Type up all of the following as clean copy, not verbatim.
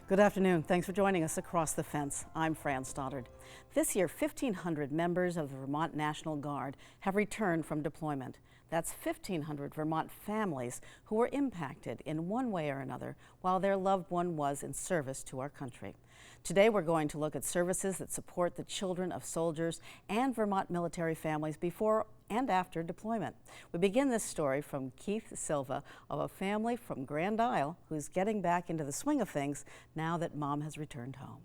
Good afternoon. Thanks for joining us across the fence. I'm Fran Stoddard. This year, 1,500 members of the Vermont National Guard have returned from deployment. That's 1,500 Vermont families who were impacted in one way or another while their loved one was in service to our country. Today, we're going to look at services that support the children of soldiers and Vermont military families before and after deployment. We begin this story from Keith Silva of a family from Grand Isle who's getting back into the swing of things now that mom has returned home.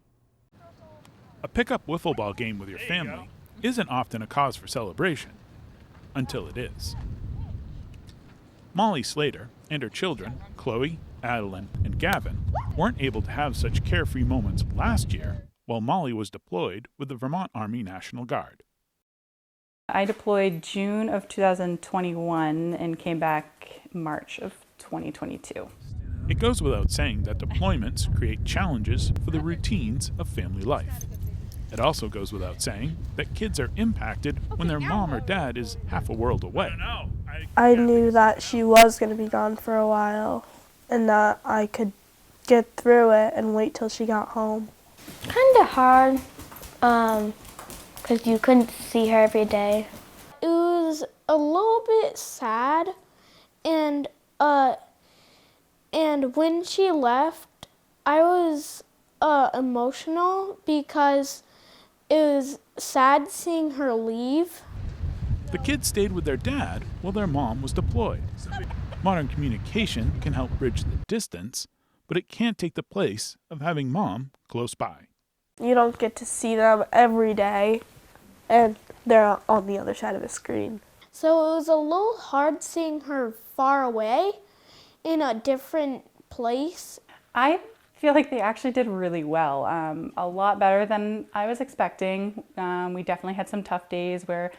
A pickup wiffle ball game with your family isn't often a cause for celebration, until it is. Molly Slater and her children, Chloe, Adeline, and Gavin, weren't able to have such carefree moments last year while Molly was deployed with the Vermont Army National Guard. I deployed June of 2021 and came back March of 2022. It goes without saying that deployments create challenges for the routines of family life. It also goes without saying that kids are impacted when their mom or dad is half a world away. I knew that she was going to be gone for a while and that I could get through it and wait till she got home. Kind of hard, because you couldn't see her every day. It was a little bit sad, and when she left, I was emotional because it was sad seeing her leave. The kids stayed with their dad while their mom was deployed. Modern communication can help bridge the distance, but it can't take the place of having mom close by. You don't get to see them every day, and they're on the other side of a screen. So it was a little hard seeing her far away in a different place. I feel like they actually did really well, a lot better than I was expecting. We definitely had some tough days where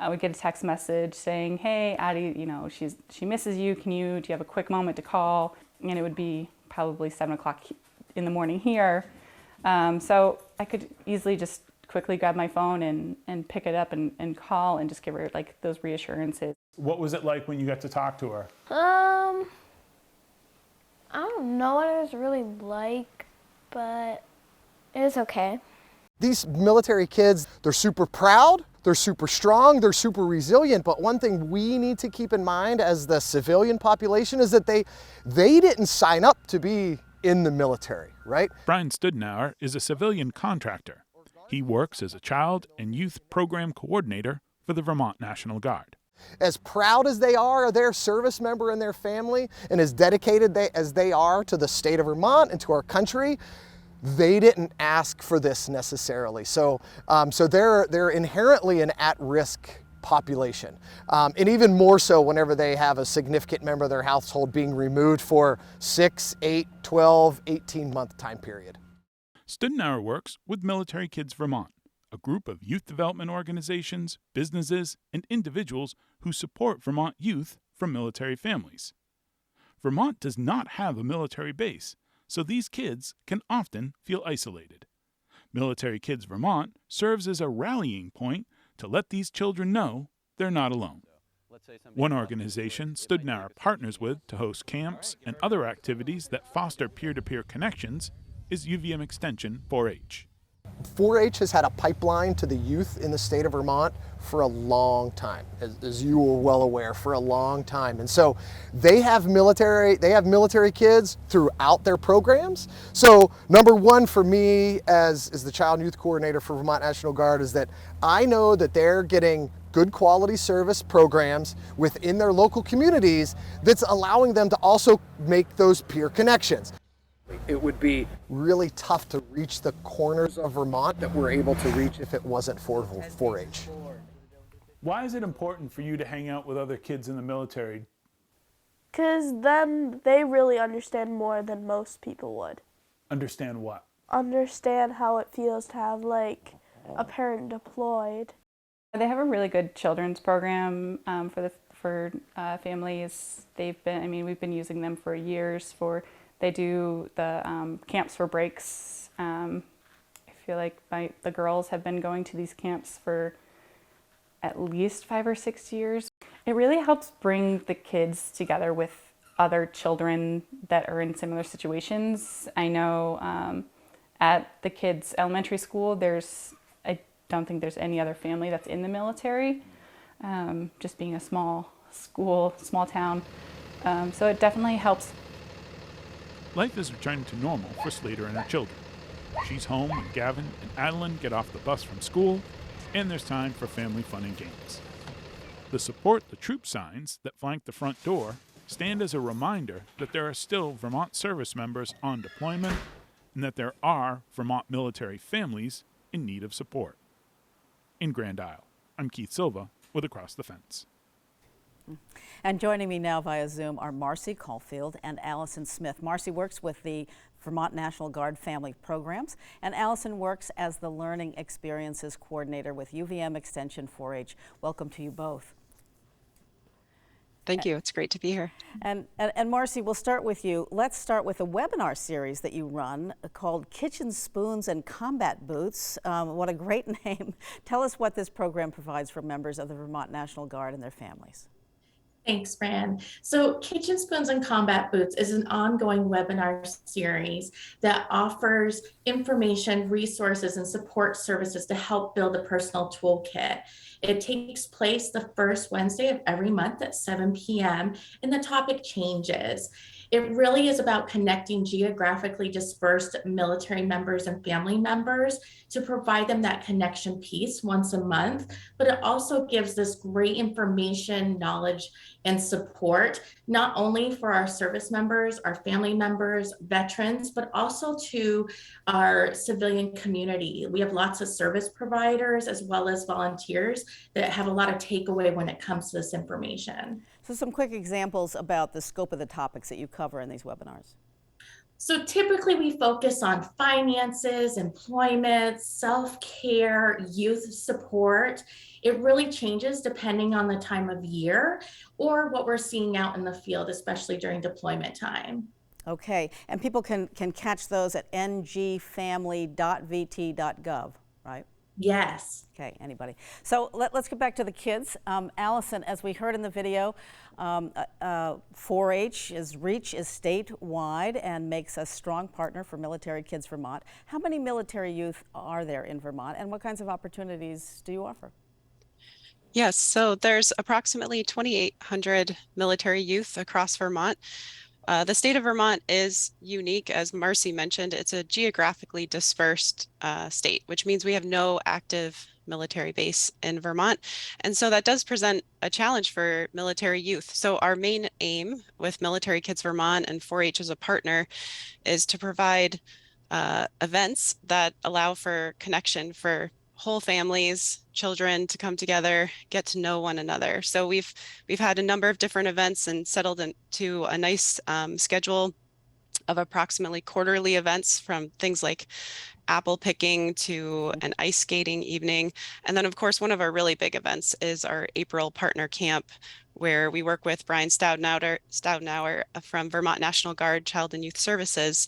we'd get a text message saying, "Hey, Addie, she misses you. Do you have a quick moment to call?" And it would be probably 7 o'clock in the morning here. So I could easily just quickly grab my phone and pick it up and call and just give her like those reassurances. What was it like when you got to talk to her? I don't know what it was really like, but it was okay. These military kids, they're super proud, they're super strong, they're super resilient, but one thing we need to keep in mind as the civilian population is that they didn't sign up to be in the military, right? Brian Studnauer is a civilian contractor. He works as a child and youth program coordinator for the Vermont National Guard. As proud as they are of their service member and their family, and as dedicated as they are to the state of Vermont and to our country, they didn't ask for this necessarily. So they're inherently an at-risk population. And even more so whenever they have a significant member of their household being removed for 6, 8, 12, 18-month time period. Studnauer works with Military Kids Vermont, a group of youth development organizations, businesses, and individuals who support Vermont youth from military families. Vermont does not have a military base, so these kids can often feel isolated. Military Kids Vermont serves as a rallying point to let these children know they're not alone. One organization Studnauer partners with to host camps and other activities that foster peer-to-peer connections is UVM Extension 4-H. 4-H has had a pipeline to the youth in the state of Vermont for a long time, as you are well aware, for a long time. And so they have military kids throughout their programs. So number one for me as the child and youth coordinator for Vermont National Guard is that I know that they're getting good quality service programs within their local communities that's allowing them to also make those peer connections. It would be really tough to reach the corners of Vermont that we're able to reach if it wasn't for 4-H. Why is it important for you to hang out with other kids in the military? Because then they really understand more than most people would. Understand what? Understand how it feels to have like a parent deployed. They have a really good children's program for families. We've been using them for years. They do the camps for breaks. I feel like the girls have been going to these camps for at least 5 or 6 years. It really helps bring the kids together with other children that are in similar situations. I know at the kids' elementary school, I don't think there's any other family that's in the military, just being a small school, small town. So it definitely helps. Life is returning to normal for Slater and her children. She's home when Gavin and Adeline get off the bus from school, and there's time for family fun and games. The Support the Troop signs that flank the front door stand as a reminder that there are still Vermont service members on deployment and that there are Vermont military families in need of support. In Grand Isle, I'm Keith Silva with Across the Fence. And joining me now via Zoom are Marcy Caulfield and Allison Smith. Marcy works with the Vermont National Guard Family Programs, and Allison works as the Learning Experiences Coordinator with UVM Extension 4-H. Welcome to you both. Thank you. It's great to be here. And Marcy, we'll start with you. Let's start with a webinar series that you run called Kitchen Spoons and Combat Boots. What a great name. Tell us what this program provides for members of the Vermont National Guard and their families. Thanks, Fran. So Kitchen Spoons and Combat Boots is an ongoing webinar series that offers information, resources, and support services to help build a personal toolkit. It takes place the first Wednesday of every month at 7 p.m. and the topic changes. It really is about connecting geographically dispersed military members and family members to provide them that connection piece once a month, but it also gives this great information, knowledge, and support, not only for our service members, our family members, veterans, but also to our civilian community. We have lots of service providers as well as volunteers that have a lot of takeaway when it comes to this information. So some quick examples about the scope of the topics that you cover in these webinars. So typically we focus on finances, employment, self-care, youth support. It really changes depending on the time of year or what we're seeing out in the field, especially during deployment time. Okay, and people can catch those at ngfamily.vt.gov, right? Yes. Okay, anybody. So let's get back to the kids. Allison, as we heard in the video, 4-H's reach is statewide and makes a strong partner for Military Kids Vermont. How many military youth are there in Vermont, and what kinds of opportunities do you offer? Yes, so there's approximately 2,800 military youth across Vermont. The state of Vermont is unique, as Marcy mentioned. It's a geographically dispersed state, which means we have no active military base in Vermont. And so that does present a challenge for military youth. So our main aim with Military Kids Vermont and 4-H as a partner is to provide events that allow for connection for whole families, children to come together, get to know one another. So we've had a number of different events and settled into a nice schedule of approximately quarterly events, from things like apple picking to an ice skating evening. And then of course, one of our really big events is our April partner camp, where we work with Brian Stoudenauer from Vermont National Guard Child and Youth Services,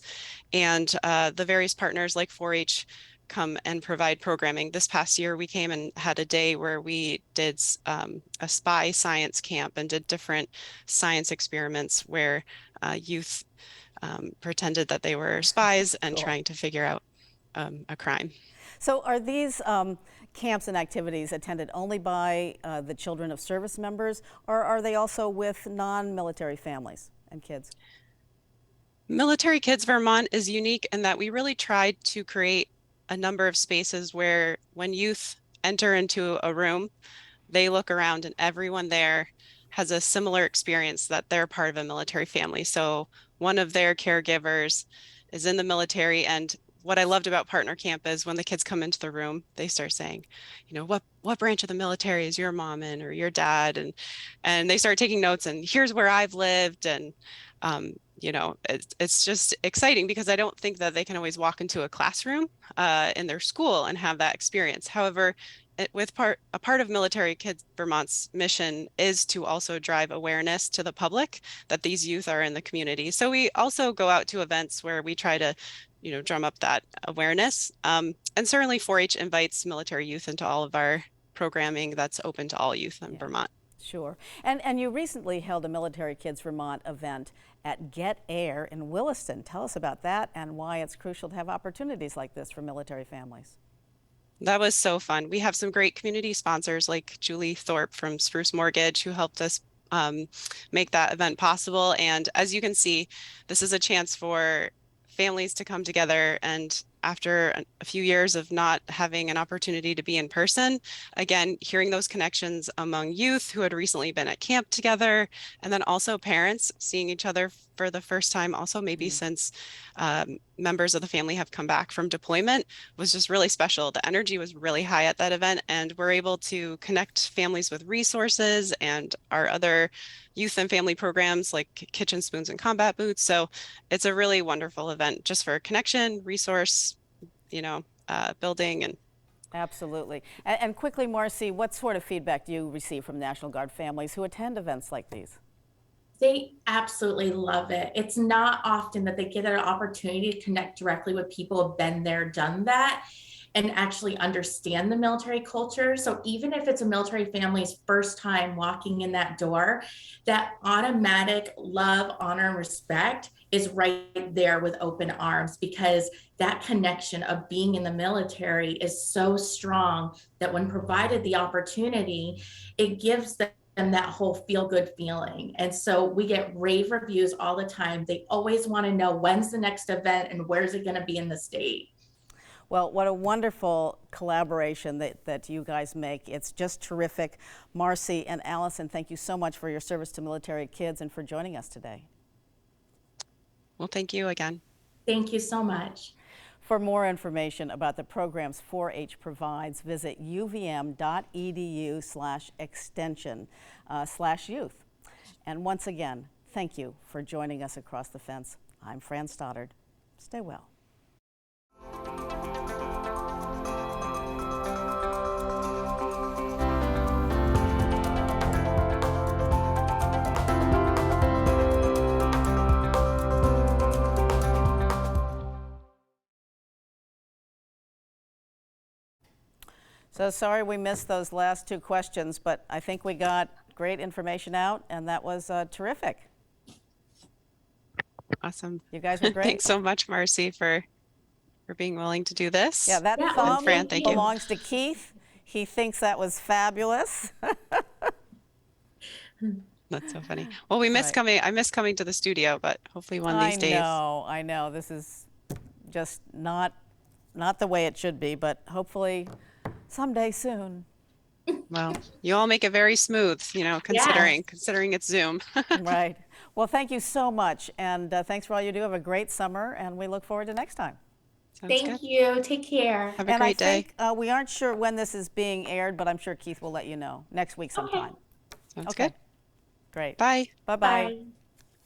and the various partners like 4-H come and provide programming. This past year, we came and had a day where we did a spy science camp and did different science experiments where youth pretended that they were spies and trying to figure out a crime. So are these camps and activities attended only by the children of service members, or are they also with non-military families and kids? Military Kids Vermont is unique in that we really tried to create a number of spaces where when youth enter into a room, they look around and everyone there has a similar experience that they're part of a military family. So one of their caregivers is in the military, and what I loved about Partner Camp is when the kids come into the room, they start saying, you know, what branch of the military is your mom in, or your dad? And they start taking notes, and here's where I've lived. And you know, it's just exciting because I don't think that they can always walk into a classroom in their school and have that experience. However, a part of Military Kids Vermont's mission is to also drive awareness to the public that these youth are in the community. So we also go out to events where we try to, drum up that awareness. And certainly 4-H invites military youth into all of our programming that's open to all youth in Vermont. Sure. And you recently held a Military Kids Vermont event at Get Air in Williston. Tell us about that and why it's crucial to have opportunities like this for military families. That was so fun. We have some great community sponsors like Julie Thorpe from Spruce Mortgage who helped us make that event possible. And as you can see, this is a chance for families to come together, and after a few years of not having an opportunity to be in person, again, hearing those connections among youth who had recently been at camp together, and then also parents seeing each other for the first time, also maybe since members of the family have come back from deployment, was just really special. The energy was really high at that event, and we're able to connect families with resources and our other youth and family programs like Kitchen Spoons and Combat Boots. So it's a really wonderful event just for connection, resource, building. And absolutely. And quickly, Marcy, what sort of feedback do you receive from National Guard families who attend events like these? They absolutely love it. It's not often that they get an opportunity to connect directly with people who have been there, done that, and actually understand the military culture. So even if it's a military family's first time walking in that door, that automatic love, honor, and respect is right there with open arms, because that connection of being in the military is so strong that when provided the opportunity, it gives them that whole feel-good feeling. And so we get rave reviews all the time. They always want to know when's the next event and where's it going to be in the state. Well, what a wonderful collaboration that you guys make. It's just terrific. Marcy and Allison, thank you so much for your service to military kids and for joining us today. well, thank you again. Thank you so much. For more information about the programs 4-H provides, visit uvm.edu/extension/youth. And once again, thank you for joining us across the fence. I'm Fran Stoddard. Stay well. So sorry we missed those last two questions, but I think we got great information out, and that was terrific. Awesome. You guys were great. Thanks so much, Marcy, for being willing to do this. Yeah, that thumb Fran, thank you. belongs to Keith. He thinks that was fabulous. That's so funny. Well, we miss coming. I miss coming to the studio, but hopefully one of these days. I know. This is just not the way it should be, but hopefully someday soon. Well, you all make it very smooth, considering it's Zoom. Right. Well, thank you so much, and thanks for all you do. Have a great summer, and we look forward to next time. Thank you. Take care. Have a great day. We aren't sure when this is being aired, but I'm sure Keith will let you know next week sometime. Sounds good. Great. Bye. Bye-bye. Bye.